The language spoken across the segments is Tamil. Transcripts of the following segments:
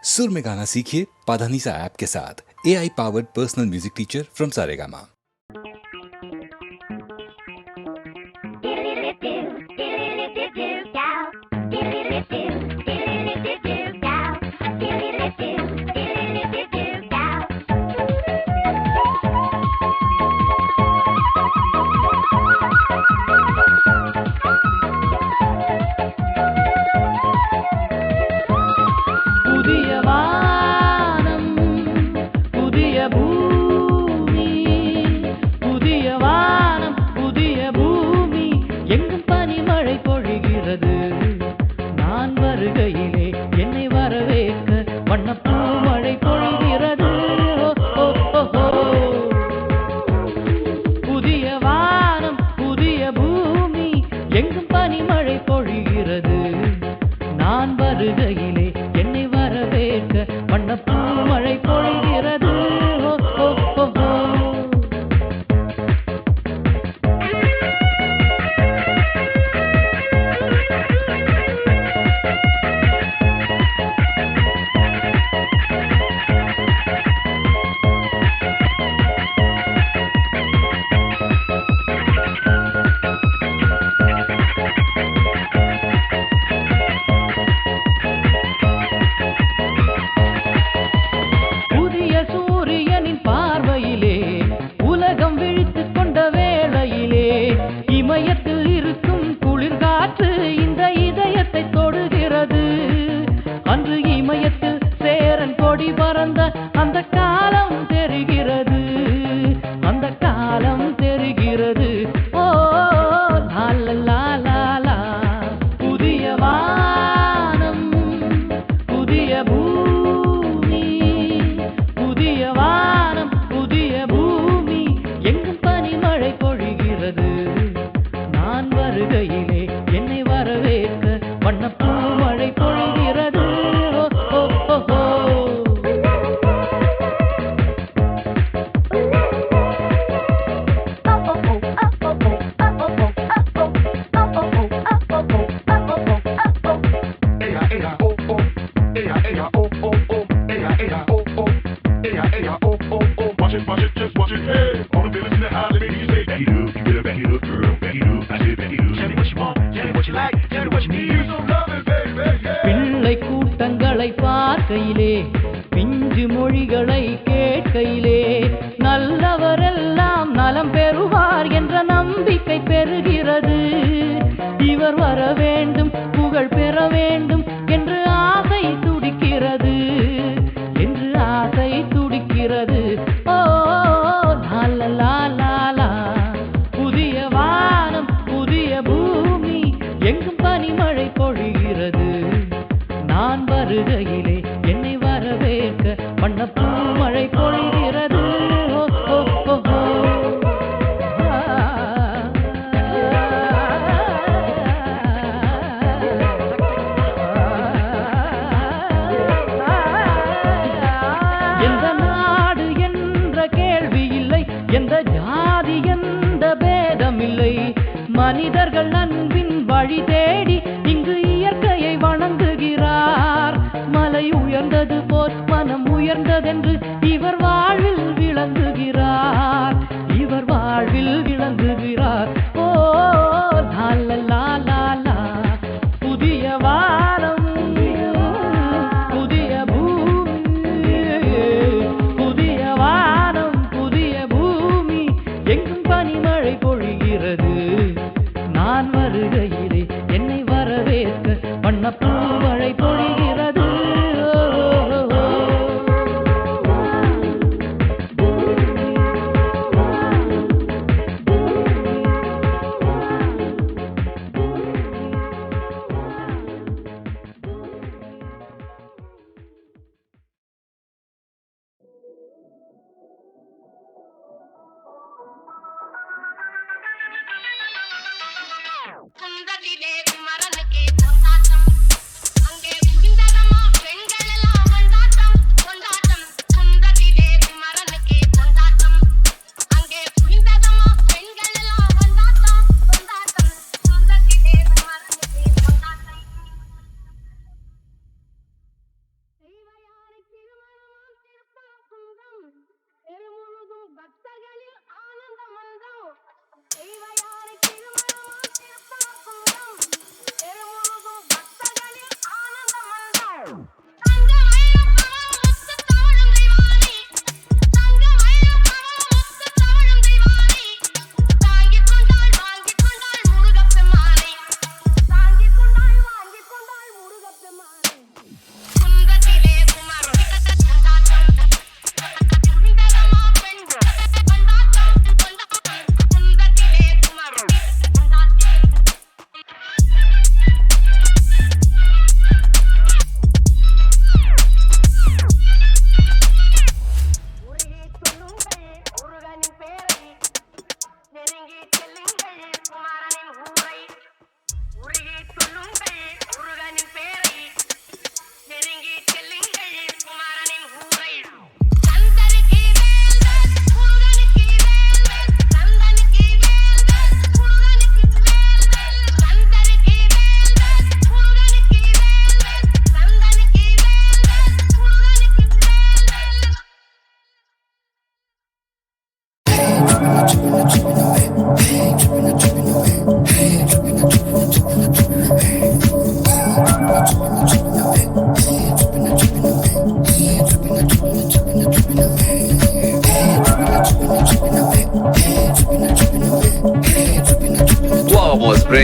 सुर में गाना सीखिए पाधानीसा ऐप के साथ। AI powered personal music teacher from Saregama. வண்ணப்பூ மழை பொழிகிறது.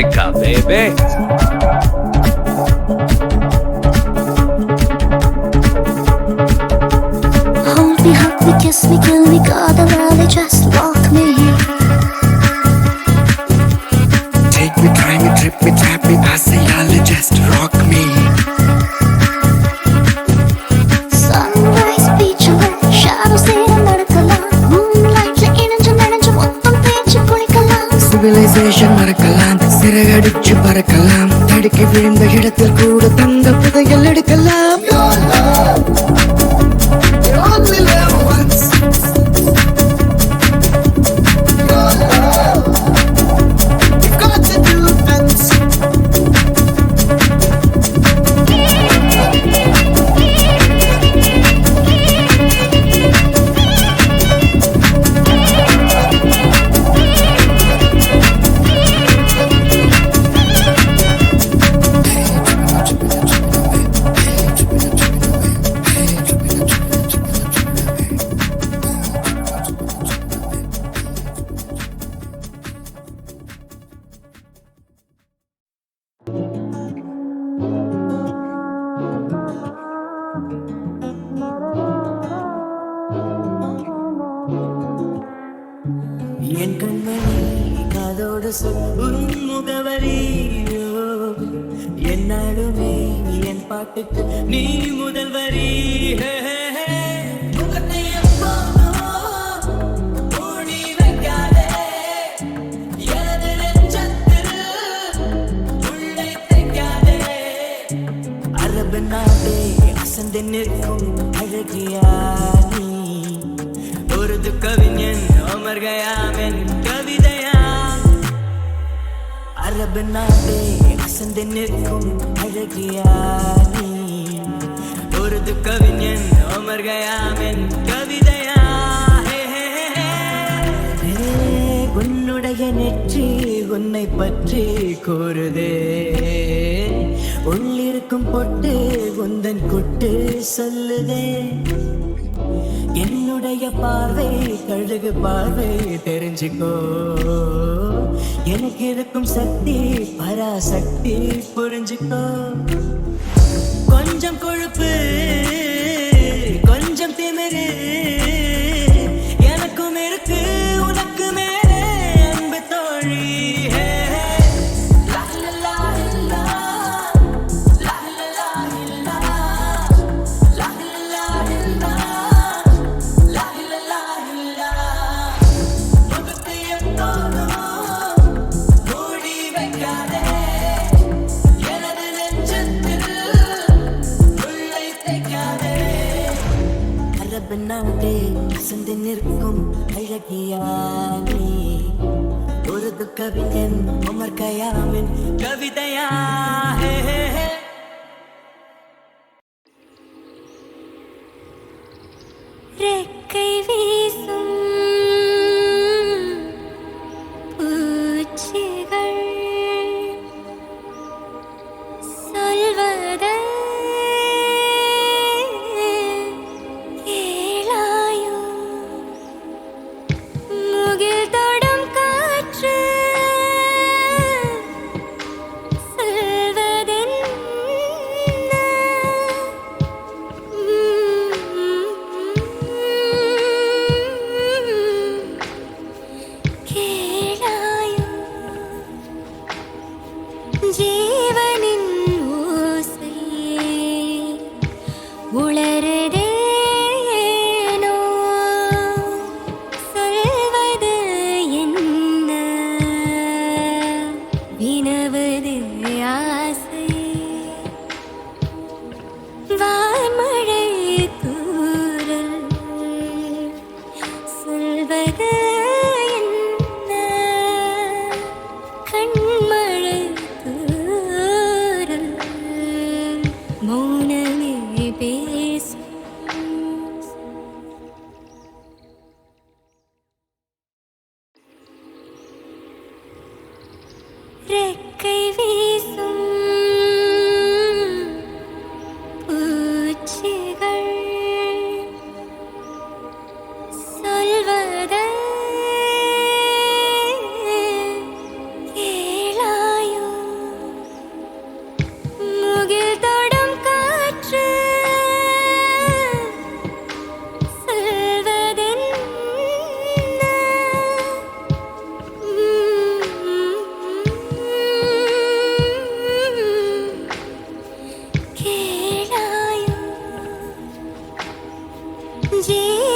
Africa, baby. Hold me, hug me, kiss me, kill me, God, really just rock me. Take me, try me, trip me, trap me, I say y'all just rock me. Sunrise, beach, and shadows in Americala. Moonlight, இணைஞ்சு நனைஞ்சு மொத்தம் பேச்சு குளிக்கலாம். Civilization மறக்கலாம், சிறகடிச்சு பறக்கலாம், தடுக்கி விழுந்த இடத்தில் கூட தங்க புதையல் எடுக்கலாம். Your love, you only live once. Your love, you've got to do things. என் கண்மணி காதோடு சொல் முகவரியோ என்னாலுமே என் பாட்டுக்கு நீ முதல் வரி முகத்தை எப்போதும் மூடி வைக்காதே எனது நெஞ்சத்தில் உள்ளே தைக்காதே அரபு நாடே அசந்து நிற்கும் அழகியா நீ உருது கவிஞன் உமர் கயாமின் கவிதையா அரபு நாடே அசந்து நிற்கும் அழகியா நீ உருது கவிஞன் உமர் கயாமின் கவிதையா உன்னுடைய நெற்றி உன்னை பற்றி கூறுதே உள்ளிருக்கும் பொட்டு உந்தன் கொட்டு சொல்லுதே என்னுடைய பார்வை கழுகு பார்வை தெரிஞ்சுக்கோ எனக்கு இருக்கும் சக்தி பராசக்தி புரிஞ்சுக்கோ கொஞ்சம் கொழுப்பு கொஞ்சம் திமிரு எனக்கும் இருக்கு உனக்கு மேலே அன்பு தோழி நாட்டே சந்தி நிற்கும் அழகியா நீ உருது கவிஞன் உமர் கயாமின் கவிதையா ரெக்கை வீசும் பூச்சிகள் சொல்வதை கேளாயோ முகில் தொடும் காற்று ஜீவனின் ஓசை உளறுதேனோ சொல்வது என்ன வினவது ஆசை வான்மழை தூறல் சொல்வது என்ன கண்மழை தூறல் மௌனமே பேசும் ரெக்கை வீசும் பூச்சிகள் ஜீ